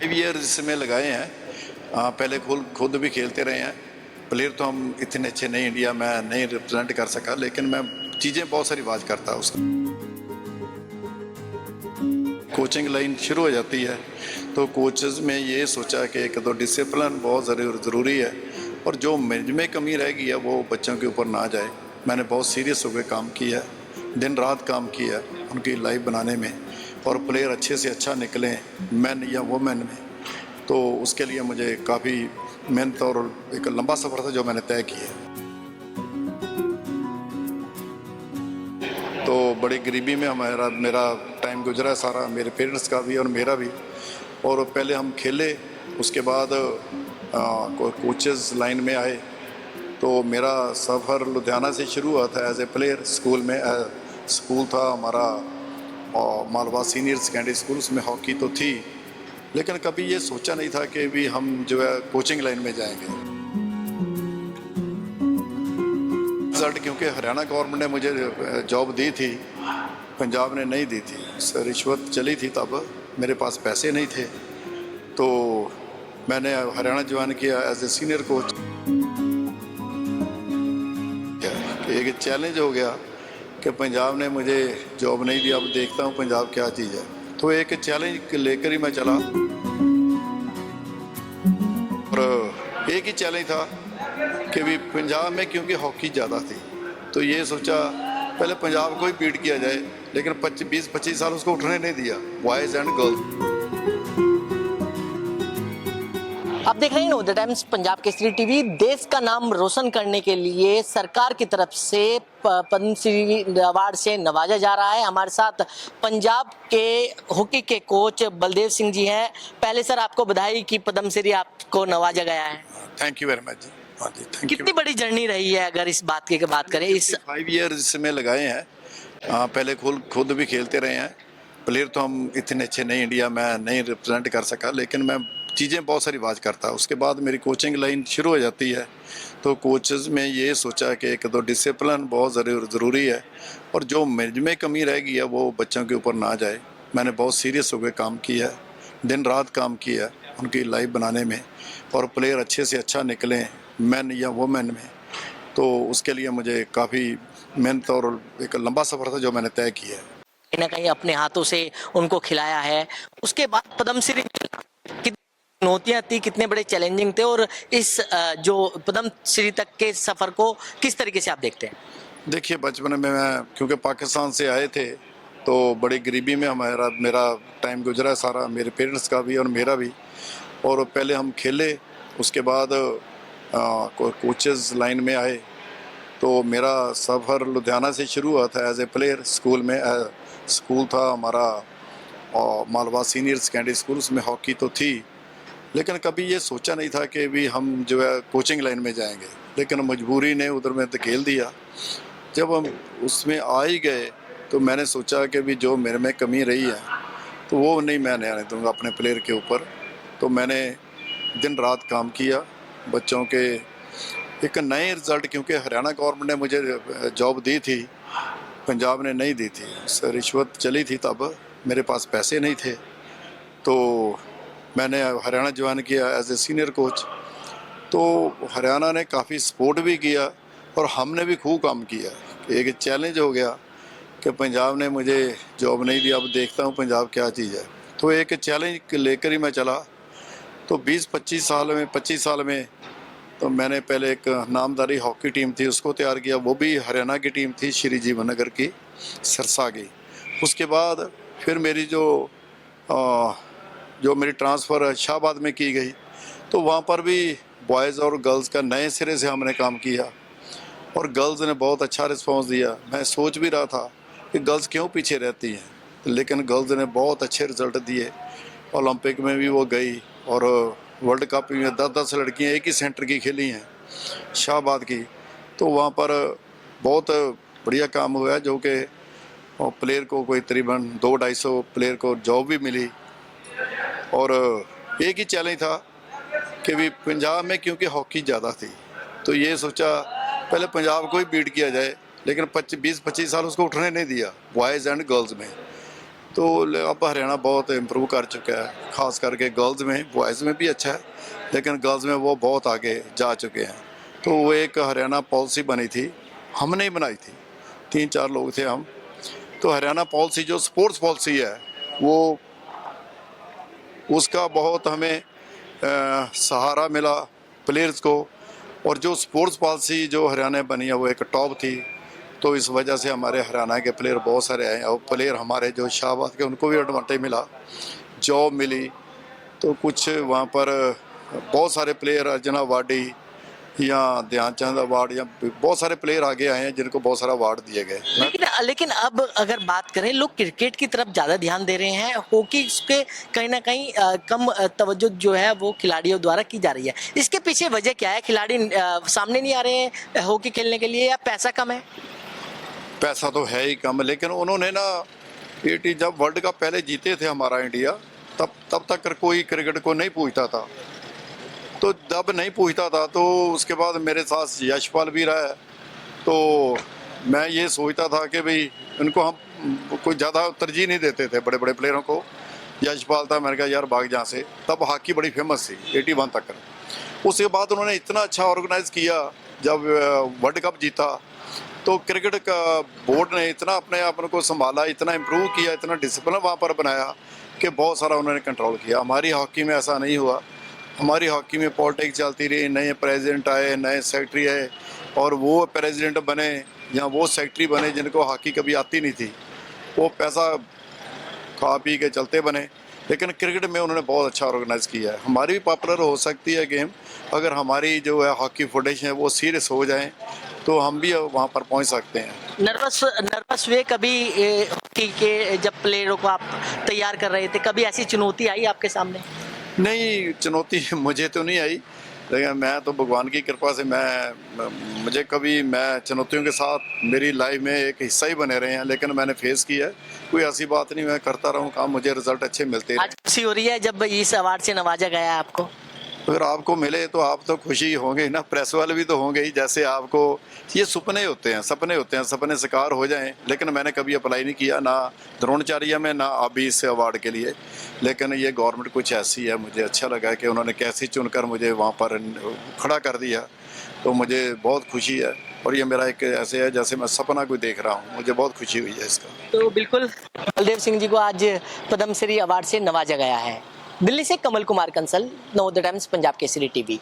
5 year इसमें लगाए हैं। पहले खुद भी खेलते रहे हैं। प्लेयर तो हम इतने अच्छे नहीं, इंडिया में नहीं रिप्रेजेंट कर सका, लेकिन मैं चीज़ें बहुत सारी बात करता उसका। कोचिंग लाइन शुरू हो जाती है तो कोचेस में ये सोचा कि एक तो डिसिप्लिन बहुत ज़रूरी है, और जो मुझ में कमी रह गई है वो बच्चों के ऊपर ना जाए। मैंने बहुत सीरियस होकर काम किया, दिन रात काम किया उनकी लाइफ बनाने में, और प्लेयर अच्छे से अच्छा निकलें, मैन या वुमेन में। तो उसके लिए मुझे काफ़ी मेहनत और एक लंबा सफ़र था जो मैंने तय किया। तो बड़ी गरीबी में मेरा टाइम गुजरा सारा, मेरे पेरेंट्स का भी और मेरा भी। और पहले हम खेले, उसके बाद कोचेस लाइन में आए। तो मेरा सफ़र लुधियाना से शुरू हुआ था एज ए प्लेयर। स्कूल में स्कूल था हमारा मालवा सीनियर सेकेंडरी स्कूल, उसमें हॉकी तो थी, लेकिन कभी ये सोचा नहीं था कि भी हम जो है कोचिंग लाइन में जाएंगे। रिजल्ट क्योंकि हरियाणा गवर्नमेंट ने मुझे जॉब दी थी, पंजाब ने नहीं दी थी। रिश्वत चली थी, तब मेरे पास पैसे नहीं थे, तो मैंने हरियाणा ज्वाइन किया एज ए सीनियर कोच। एक चैलेंज हो गया कि पंजाब ने मुझे जॉब नहीं दी, अब देखता हूँ पंजाब क्या चीज़ है। तो एक चैलेंज लेकर ही मैं चला, और एक ही चैलेंज था कि भी पंजाब में क्योंकि हॉकी ज़्यादा थी, तो ये सोचा पहले पंजाब को ही बीट किया जाए, लेकिन 20-25 साल उसको उठने नहीं दिया, बॉयज़ एंड गर्ल्स। आप देख रहे हैं know the times Punjab Kesari TV. देश का नाम रोशन करने के लिए सरकार की तरफ से पद्मश्री अवार्ड से नवाजा जा रहा है। हमारे साथ पंजाब के हॉकी के कोच बलदेव सिंह जी हैं। पहले सर आपको बधाई कि पद्मश्री आपको नवाजा गया है। थैंक यू वेरी मच जी। हाँ जी, थैंक यू। कितनी बड़ी जर्नी रही है अगर इस बात की बात करें? इस 5 ईयर इसमें लगाए हैं। पहले खुद भी खेलते रहे हैं। प्लेयर तो हम इतने अच्छे नहीं, इंडिया में नहीं रिप्रेजेंट कर सका, लेकिन मैं चीज़ें बहुत सारी बात करता। उसके बाद मेरी कोचिंग लाइन शुरू हो जाती है तो कोचेस में ये सोचा कि एक तो डिसिप्लिन बहुत ज़रूरी है, और जो मुझ में कमी रह गई है वो बच्चों के ऊपर ना जाए। मैंने बहुत सीरियस होकर काम किया, दिन रात काम किया उनकी लाइफ बनाने में, और प्लेयर अच्छे से अच्छा निकलें, मैन या वुमेन में। तो उसके लिए मुझे काफ़ी मेहनत और एक लंबा सफ़र था जो मैंने तय किया। कहीं ना कहीं अपने हाथों से उनको खिलाया है, उसके बाद पद्मश्री कितनी चुनौतियां थी, कितने बड़े चैलेंजिंग थे, और इस जो पद्मश्री तक के सफर को किस तरीके से आप देखते हैं? देखिए, बचपन में मैं क्योंकि पाकिस्तान से आए थे तो बड़ी गरीबी में मेरा टाइम गुजरा सारा, मेरे पेरेंट्स का भी और मेरा भी। और पहले हम खेले, उसके बाद कोचेस लाइन में आए। तो मेरा सफ़र लुधियाना से शुरू हुआ था एज ए प्लेयर। स्कूल में स्कूल था हमारा मालवा सीनियर सेकेंडरी स्कूल, उसमें हॉकी तो थी, लेकिन कभी ये सोचा नहीं था कि भी हम जो है कोचिंग लाइन में जाएंगे, लेकिन मजबूरी ने उधर में धकेल दिया। जब हम उसमें आ ही गए तो मैंने सोचा कि भी जो मेरे में कमी रही है तो वो नहीं मैं आने दूंगा अपने प्लेयर के ऊपर। तो मैंने दिन रात काम किया बच्चों के एक नए रिज़ल्ट, क्योंकि हरियाणा गवर्नमेंट ने मुझे जॉब दी थी, पंजाब ने नहीं दी थी। रिश्वत चली थी, तब मेरे पास पैसे नहीं थे, तो मैंने हरियाणा ज्वाइन किया एज ए सीनियर कोच। तो हरियाणा ने काफ़ी सपोर्ट भी किया और हमने भी खूब काम किया। एक चैलेंज हो गया कि पंजाब ने मुझे जॉब नहीं दी, अब देखता हूँ पंजाब क्या चीज़ है। तो एक चैलेंज लेकर ही मैं चला। तो 20-25 साल में तो मैंने पहले एक नामदारी हॉकी टीम थी उसको तैयार किया, वो भी हरियाणा की टीम थी, श्री जीवनगर की, सिरसा की। उसके बाद फिर मेरी जो मेरी ट्रांसफ़र शाहबाद में की गई, तो वहाँ पर भी बॉयज़ और गर्ल्स का नए सिरे से हमने काम किया, और गर्ल्स ने बहुत अच्छा रिस्पांस दिया। मैं सोच भी रहा था कि गर्ल्स क्यों पीछे रहती हैं, लेकिन गर्ल्स ने बहुत अच्छे रिज़ल्ट दिए। ओलंपिक में भी वो गई, और वर्ल्ड कप में 10-10 लड़कियाँ एक ही सेंटर की खेली हैं, शाहबाद की। तो वहाँ पर बहुत बढ़िया काम हुआ, जो कि प्लेयर को कोई तकरीबन 200-250 प्लेयर को जॉब भी मिली। और एक ही चैलेंज था कि भी पंजाब में क्योंकि हॉकी ज़्यादा थी, तो ये सोचा पहले पंजाब को ही बीट किया जाए, लेकिन 20-25 साल उसको उठने नहीं दिया, बॉयज़ एंड गर्ल्स में। तो अब हरियाणा बहुत इम्प्रूव कर चुका है। खास करके गर्ल्स में, बॉयज़ में भी अच्छा है, लेकिन गर्ल्स में वो बहुत आगे जा चुके हैं। तो वो एक हरियाणा पॉलिसी बनी थी, हमने ही बनाई थी, 3-4 लोग थे हम। तो हरियाणा पॉलिसी जो स्पोर्ट्स पॉलिसी है, वो उसका बहुत हमें सहारा मिला प्लेयर्स को। और जो स्पोर्ट्स पॉलिसी जो हरियाणा में बनी है वो एक टॉप थी। तो इस वजह से हमारे हरियाणा के प्लेयर बहुत सारे आए और प्लेयर हमारे जो शाहबाद के उनको भी एडवांटेज मिला, जॉब मिली। तो कुछ वहाँ पर बहुत सारे प्लेयर, अर्जुना अवार्डी या ध्यानचंद अवार्ड या बहुत सारे प्लेयर आगे आए हैं जिनको बहुत सारा अवार्ड दिए गए। लेकिन लेकिन अब अगर बात करें, लोग क्रिकेट की तरफ ज़्यादा ध्यान दे रहे हैं, हॉकी के कहीं ना कहीं कम तवज्जो जो है वो खिलाड़ियों द्वारा की जा रही है। इसके पीछे वजह क्या है? खिलाड़ी सामने नहीं आ रहे हैं हॉकी खेलने के लिए, या पैसा कम है? पैसा तो है ही कम, लेकिन उन्होंने ना जब वर्ल्ड कप पहले जीते थे हमारा इंडिया, तब तक कोई क्रिकेट को नहीं पूछता था। तो जब नहीं पूछता था तो उसके बाद मेरे साथ यशपाल भी रहा है। तो मैं ये सोचता था कि भाई इनको हम कोई ज़्यादा तरजीह नहीं देते थे, बड़े बड़े प्लेयरों को। यशपाल था, मैंने कहा यार भाग जहाँ से। तब हॉकी बड़ी फेमस थी 81 तक। उसके बाद उन्होंने इतना अच्छा ऑर्गेनाइज किया, जब वर्ल्ड कप जीता तो क्रिकेट का बोर्ड ने इतना अपने आप को संभाला, इतना इम्प्रूव किया, इतना डिसिप्लिन वहाँ पर बनाया कि बहुत सारा उन्होंने कंट्रोल किया। हमारी हॉकी में ऐसा नहीं हुआ। हमारी हॉकी में पॉलिटिक्स चलती रही, नए प्रेसिडेंट आए, नए सेक्रेटरी आए, और वो प्रेसिडेंट बने या वो सेक्रेटरी बने जिनको हॉकी कभी आती नहीं थी, वो पैसा खा पी के चलते बने। लेकिन क्रिकेट में उन्होंने बहुत अच्छा ऑर्गेनाइज किया है। हमारी भी पॉपुलर हो सकती है गेम, अगर हमारी जो है हॉकी फाउंडेशन है वो सीरियस हो जाए तो हम भी वहाँ पर पहुँच सकते हैं। नर्वस हुए कभी हॉकी के जब प्लेयरों को आप तैयार कर रहे थे? कभी ऐसी चुनौती आई आपके सामने? नहीं, चुनौती मुझे तो नहीं आई, लेकिन मैं तो भगवान की कृपा से मुझे कभी, मैं चुनौतियों के साथ मेरी लाइफ में एक हिस्सा ही बने रहे हैं, लेकिन मैंने फेस किया है। कोई ऐसी बात नहीं, मैं करता रहूँ काम, मुझे रिजल्ट अच्छे मिलते हैं। आज खुशी हो रही है जब इस अवार्ड से नवाजा गया है आपको? अगर आपको मिले तो आप तो खुशी होंगे ही ना, प्रेस वाले भी तो होंगे ही। जैसे आपको ये सपने होते हैं, सपने साकार हो जाएं। लेकिन मैंने कभी अप्लाई नहीं किया, ना द्रोणाचार्य में, ना अभी इस अवार्ड के लिए। लेकिन ये गवर्नमेंट कुछ ऐसी है, मुझे अच्छा लगा कि उन्होंने कैसे चुनकर मुझे वहाँ पर खड़ा कर दिया। तो मुझे बहुत खुशी है, और ये मेरा एक ऐसे है जैसे मैं सपना कोई देख रहा हूँ। मुझे बहुत खुशी हुई है इसका। तो बिल्कुल बलदेव सिंह जी को आज पद्मश्री अवार्ड से नवाजा गया है। दिल्ली से कमल कुमार कंसल, नवोदय टाइम्स, पंजाब केसरी टीवी।